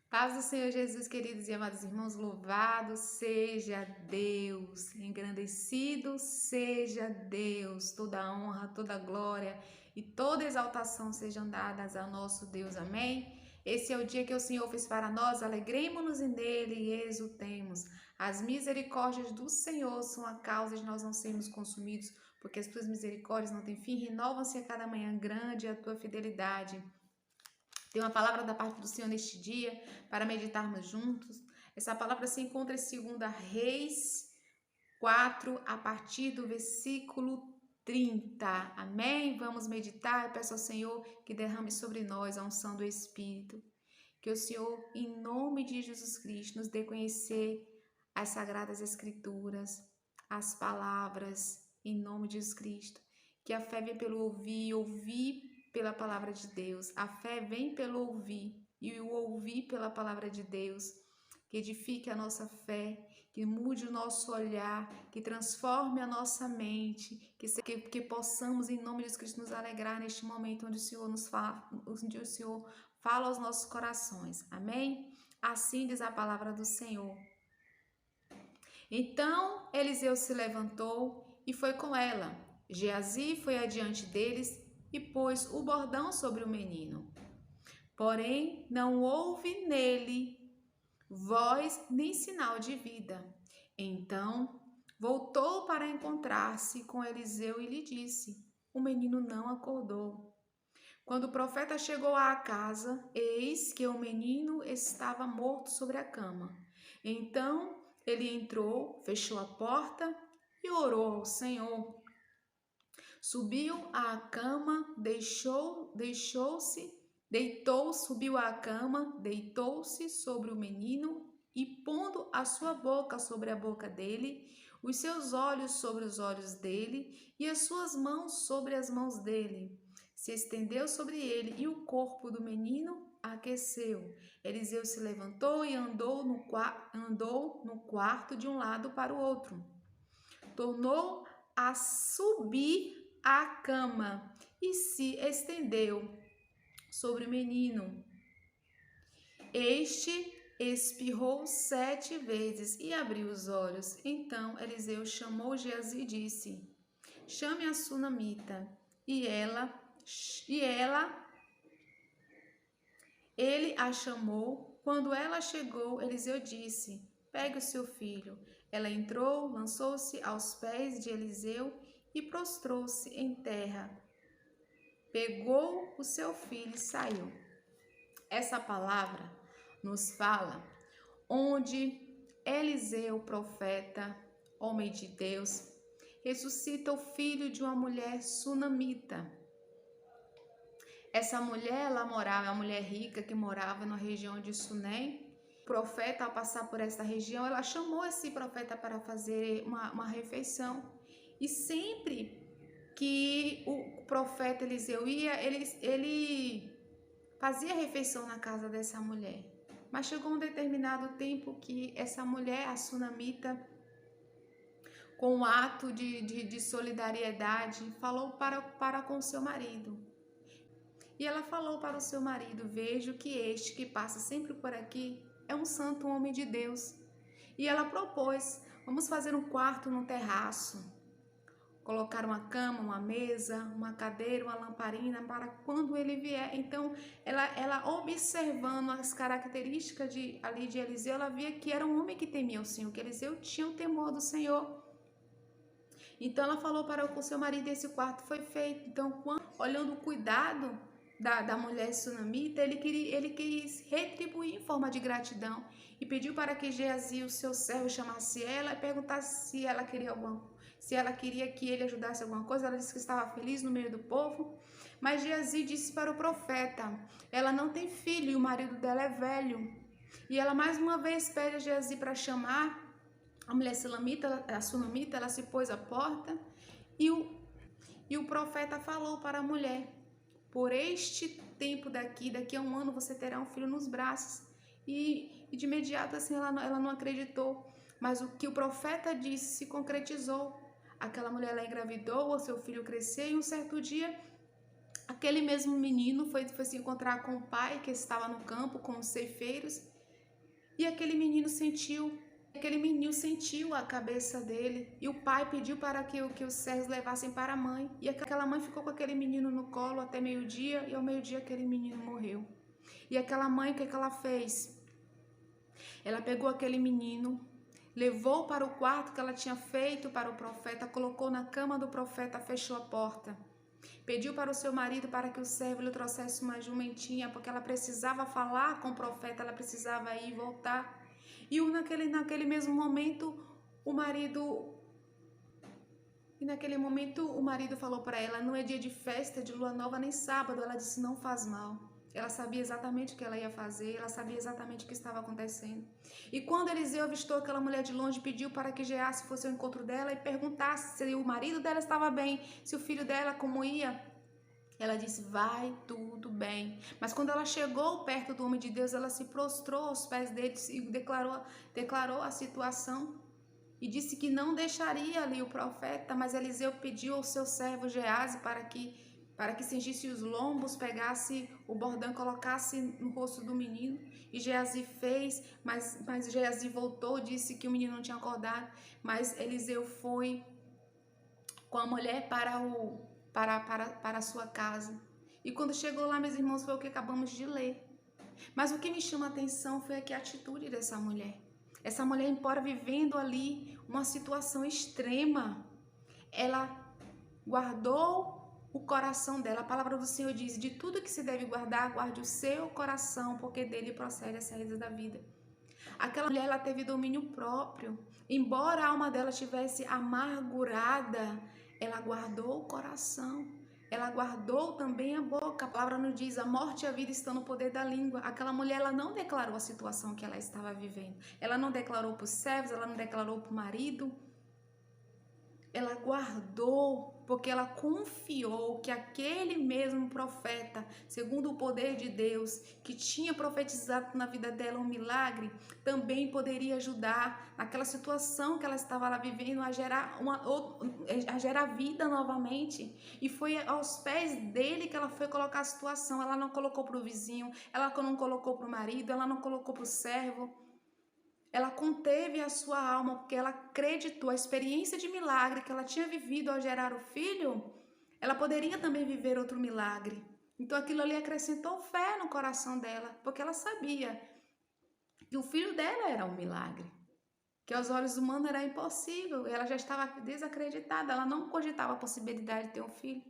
Paz do Senhor Jesus, queridos e amados irmãos, louvado seja Deus, engrandecido seja Deus, toda a honra, toda a glória e toda exaltação sejam dadas ao nosso Deus, amém? Esse é o dia que o Senhor fez para nós, alegremos-nos nele e exultemos. As misericórdias do Senhor são a causa de nós não sermos consumidos, porque as tuas misericórdias não têm fim, renovam-se a cada manhã, grande é a tua fidelidade. Tem uma palavra da parte do Senhor neste dia para meditarmos juntos. Essa palavra se encontra em 2 Reis 4, a partir do versículo 30. Amém? Vamos meditar. Eu peço ao Senhor que derrame sobre nós a unção do Espírito. Que o Senhor, em nome de Jesus Cristo, nos dê conhecer as Sagradas Escrituras, as palavras, em nome de Jesus Cristo. Que a fé vem pelo ouvir, ouvir pela palavra de Deus. A fé vem pelo ouvir e o ouvir pela palavra de Deus. Que edifique a nossa fé, que mude o nosso olhar, que transforme a nossa mente, que possamos, em nome de Jesus Cristo, nos alegrar neste momento onde o Senhor nos fala, onde o Senhor fala aos nossos corações. Amém? Assim diz a palavra do Senhor. Então Eliseu se levantou e foi com ela. Geazi foi adiante deles e pôs o bordão sobre o menino. Porém, não houve nele voz nem sinal de vida. Então, voltou para encontrar-se com Eliseu e lhe disse: o menino não acordou. Quando o profeta chegou à casa, eis que o menino estava morto sobre a cama. Então, ele entrou, fechou a porta e orou ao Senhor. Subiu à cama, subiu à cama, deitou-se sobre o menino e, pondo a sua boca sobre a boca dele, os seus olhos sobre os olhos dele e as suas mãos sobre as mãos dele, se estendeu sobre ele e o corpo do menino aqueceu. Eliseu se levantou e andou no quarto de um lado para o outro. Tornou a subir à cama e se estendeu sobre o menino. Este espirrou 7 vezes e abriu os olhos. Então Eliseu chamou Geazi e disse: chame a sunamita. Ele a chamou. Quando ela chegou, Eliseu disse: pegue o seu filho. Ela entrou, lançou-se aos pés de Eliseu e prostrou-se em terra. Pegou o seu filho e saiu. Essa palavra nos fala onde Eliseu, profeta, homem de Deus, ressuscita o filho de uma mulher sunamita. Essa mulher, ela morava, uma mulher rica que morava na região de Sunem. O profeta, ao passar por essa região, ela chamou esse profeta para fazer uma refeição. E sempre que o profeta Eliseu ia, ele fazia refeição na casa dessa mulher. Mas chegou um determinado tempo que essa mulher, a sunamita, com um ato de solidariedade, falou para com seu marido. E ela falou para o seu marido: vejo que este que passa sempre por aqui é um santo homem de Deus. E ela propôs: vamos fazer um quarto no terraço. Colocar uma cama, uma mesa, uma cadeira, uma lamparina para quando ele vier. Então, ela observando as características de Eliseu, ela via que era um homem que temia o Senhor, que Eliseu tinha o temor do Senhor. Então, ela falou para o seu marido, esse quarto foi feito. Então, olhando o cuidado da mulher sunamita, ele quis retribuir em forma de gratidão e pediu para que Geazi, o seu servo, chamasse ela e perguntasse se ela queria que ele ajudasse alguma coisa. Ela disse que estava feliz no meio do povo. Mas Geazi disse para o profeta: ela não tem filho e o marido dela é velho. E ela mais uma vez pede a Geazi para chamar a mulher sunamita. Ela se pôs à porta e o profeta falou para a mulher: por este tempo daqui a um ano você terá um filho nos braços. E de imediato assim ela não acreditou. Mas o que o profeta disse se concretizou. Aquela mulher, ela engravidou, o seu filho cresceu e um certo dia aquele mesmo menino foi se encontrar com o pai que estava no campo com os ceifeiros E aquele menino sentiu a cabeça dele, e o pai pediu para que os servos levassem para a mãe, e aquela mãe ficou com aquele menino no colo até meio-dia, e ao meio-dia aquele menino morreu. E aquela mãe, o que ela fez? Ela pegou aquele menino, levou para o quarto que ela tinha feito para o profeta, colocou na cama do profeta, fechou a porta. Pediu para o seu marido para que o servo lhe trouxesse uma jumentinha, porque ela precisava falar com o profeta, ela precisava ir e voltar. E naquele mesmo momento, o marido falou para ela: não é dia de festa, de lua nova, nem sábado. Ela disse: não faz mal. Ela sabia exatamente o que ela ia fazer, ela sabia exatamente o que estava acontecendo. E quando Eliseu avistou aquela mulher de longe, pediu para que Geazi fosse ao encontro dela e perguntasse se o marido dela estava bem, se o filho dela como ia. Ela disse: vai tudo bem. Mas quando ela chegou perto do homem de Deus, ela se prostrou aos pés dele e declarou a situação. E disse que não deixaria ali o profeta, mas Eliseu pediu ao seu servo Geazi para que cingisse os lombos, pegasse o bordão, colocasse no rosto do menino. E Geazi fez, mas Geazi voltou, disse que o menino não tinha acordado. Mas Eliseu foi com a mulher para a sua casa. E quando chegou lá, meus irmãos, foi o que acabamos de ler. Mas o que me chama a atenção foi aqui a atitude dessa mulher. Essa mulher, embora vivendo ali uma situação extrema, ela guardou o coração dela. A palavra do Senhor diz: de tudo que se deve guardar, guarde o seu coração, porque dele procede a saída da vida. Aquela mulher, ela teve domínio próprio. Embora a alma dela estivesse amargurada, ela guardou o coração. Ela guardou também a boca. A palavra nos diz: a morte e a vida estão no poder da língua. Aquela mulher, ela não declarou a situação que ela estava vivendo. Ela não declarou para os servos, ela não declarou para o marido. Ela guardou, porque ela confiou que aquele mesmo profeta, segundo o poder de Deus, que tinha profetizado na vida dela um milagre, também poderia ajudar naquela situação que ela estava lá vivendo a gerar vida novamente. E foi aos pés dele que ela foi colocar a situação. Ela não colocou para o vizinho, ela não colocou para o marido, ela não colocou para o servo. Ela conteve a sua alma, porque ela acreditou. A experiência de milagre que ela tinha vivido ao gerar o filho, ela poderia também viver outro milagre. Então aquilo ali acrescentou fé no coração dela, porque ela sabia que o filho dela era um milagre, que aos olhos humanos era impossível. Ela já estava desacreditada, ela não cogitava a possibilidade de ter um filho.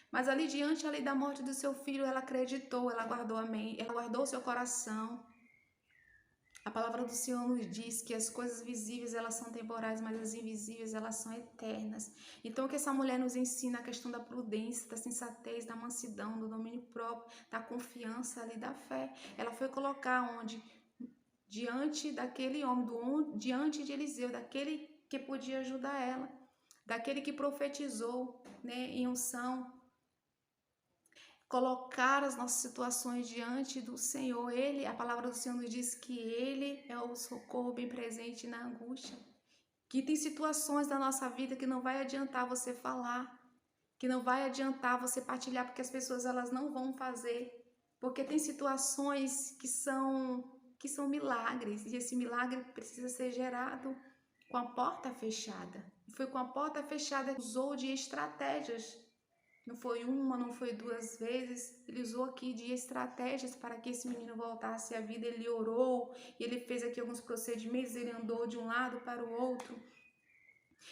Mas ali diante da morte do seu filho, ela acreditou, ela guardou o seu coração. A palavra do Senhor nos diz que as coisas visíveis, elas são temporais, mas as invisíveis, elas são eternas. Então, o que essa mulher nos ensina? A questão da prudência, da sensatez, da mansidão, do domínio próprio, da confiança ali, da fé. Ela foi colocar onde? Diante daquele homem, diante de Eliseu, daquele que podia ajudar ela, daquele que profetizou, né, em unção. Colocar as nossas situações diante do Senhor. A palavra do Senhor nos diz que Ele é o socorro bem presente na angústia. Que tem situações da nossa vida que não vai adiantar você falar, que não vai adiantar você partilhar, porque as pessoas elas não vão fazer. Porque tem situações que são milagres, e esse milagre precisa ser gerado com a porta fechada. E foi com a porta fechada que usou de estratégias. Não foi uma, não foi duas vezes. Ele usou aqui de estratégias para que esse menino voltasse à vida. Ele orou, e ele fez aqui alguns procedimentos, ele andou de um lado para o outro.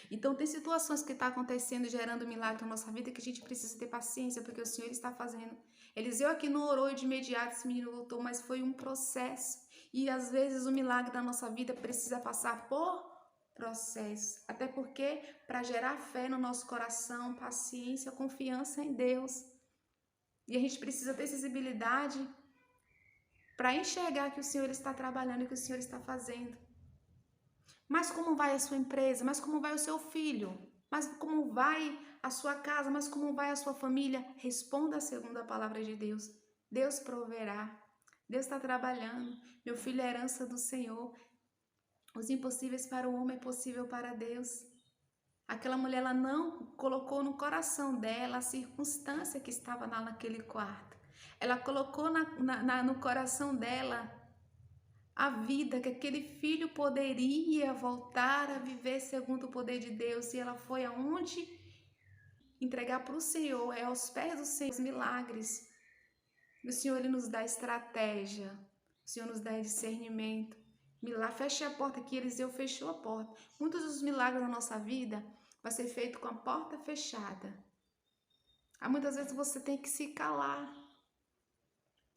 Então tem situações que estão acontecendo, gerando milagre na nossa vida, que a gente precisa ter paciência, porque o Senhor está fazendo. Eliseu aqui não orou e de imediato esse menino voltou, mas foi um processo. E às vezes o milagre da nossa vida precisa passar por processo, até porque para gerar fé no nosso coração, paciência, confiança em Deus. E a gente precisa ter sensibilidade para enxergar que o Senhor está trabalhando e que o Senhor está fazendo. Mas como vai a sua empresa? Mas como vai o seu filho? Mas como vai a sua casa? Mas como vai a sua família? Responda segundo a palavra de Deus. Deus proverá. Deus está trabalhando. Meu filho é herança do Senhor. Os impossíveis para o homem é possível para Deus. Aquela mulher, ela não colocou no coração dela a circunstância que estava lá naquele quarto. Ela colocou no coração dela a vida, que aquele filho poderia voltar a viver segundo o poder de Deus. E ela foi aonde? Entregar para o Senhor, aos pés do Senhor, os milagres. O Senhor, Ele nos dá estratégia, o Senhor nos dá discernimento. Feche a porta, que Eliseu fechou a porta. Muitos dos milagres na nossa vida vai ser feito com a porta fechada. Muitas vezes você tem que se calar.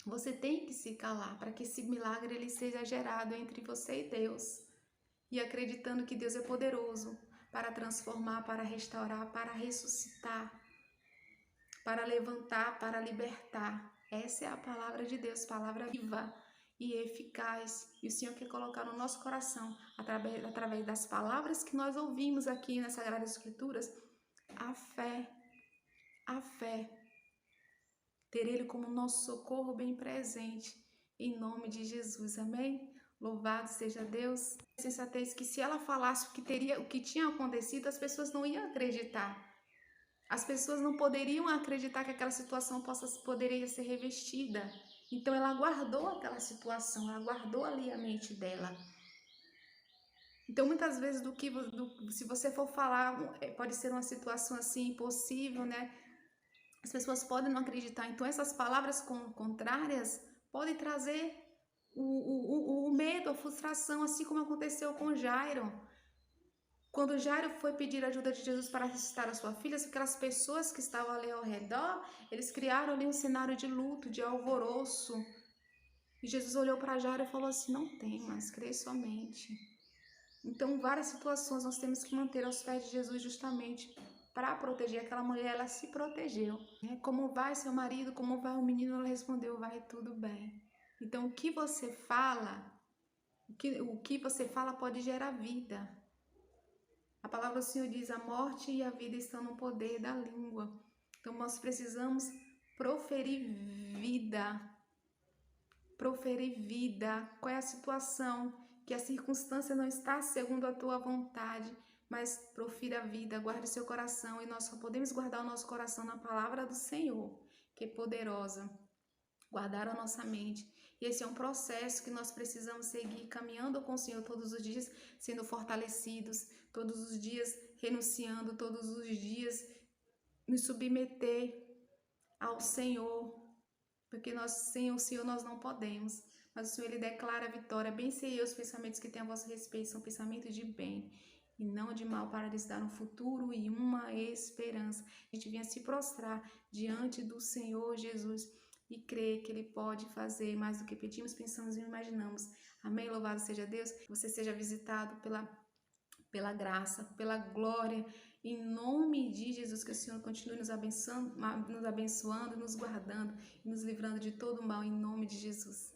Você tem que se calar para que esse milagre ele seja gerado entre você e Deus. E acreditando que Deus é poderoso para transformar, para restaurar, para ressuscitar, para levantar, para libertar. Essa é a palavra de Deus, palavra viva e eficaz. E o Senhor quer colocar no nosso coração, através das palavras que nós ouvimos aqui nas Sagradas Escrituras, a fé. A fé. Ter Ele como nosso socorro bem presente. Em nome de Jesus. Amém? Louvado seja Deus. Sensatez que se ela falasse o que tinha acontecido, as pessoas não iam acreditar. As pessoas não poderiam acreditar que aquela situação poderia ser revestida. Então ela guardou aquela situação, ela guardou ali a mente dela. Então muitas vezes se você for falar, pode ser uma situação assim impossível, né? As pessoas podem não acreditar. Então essas palavras contrárias podem trazer o medo, a frustração, assim como aconteceu com Jairo. Quando Jairo foi pedir a ajuda de Jesus para ressuscitar a sua filha, aquelas pessoas que estavam ali ao redor, eles criaram ali um cenário de luto, de alvoroço. E Jesus olhou para Jairo e falou assim: não temas, crê somente. Então, várias situações nós temos que manter aos pés de Jesus justamente para proteger. Aquela mulher, ela se protegeu. Como vai seu marido? Como vai o menino? Ela respondeu: vai tudo bem. Então, o que você fala, o que você fala pode gerar vida. A palavra do Senhor diz: a morte e a vida estão no poder da língua. Então, nós precisamos proferir vida. Proferir vida. Qual é a situação? Que a circunstância não está segundo a tua vontade, mas profira a vida, guarde seu coração. E nós só podemos guardar o nosso coração na palavra do Senhor, que é poderosa. Guardar a nossa mente. E esse é um processo que nós precisamos seguir caminhando com o Senhor todos os dias, sendo fortalecidos, todos os dias renunciando, todos os dias nos submeter ao Senhor, porque nós, sem o Senhor nós não podemos. Mas o Senhor, Ele declara a vitória. Bem sei eu, os pensamentos que tenho a vosso respeito são pensamentos de bem e não de mal, para lhes dar um futuro e uma esperança. A gente vinha se prostrar diante do Senhor Jesus e crer que Ele pode fazer mais do que pedimos, pensamos e imaginamos. Amém? Louvado seja Deus. Que você seja visitado pela graça, pela glória. Em nome de Jesus, que o Senhor continue nos abençoando, nos guardando e nos livrando de todo mal, em nome de Jesus.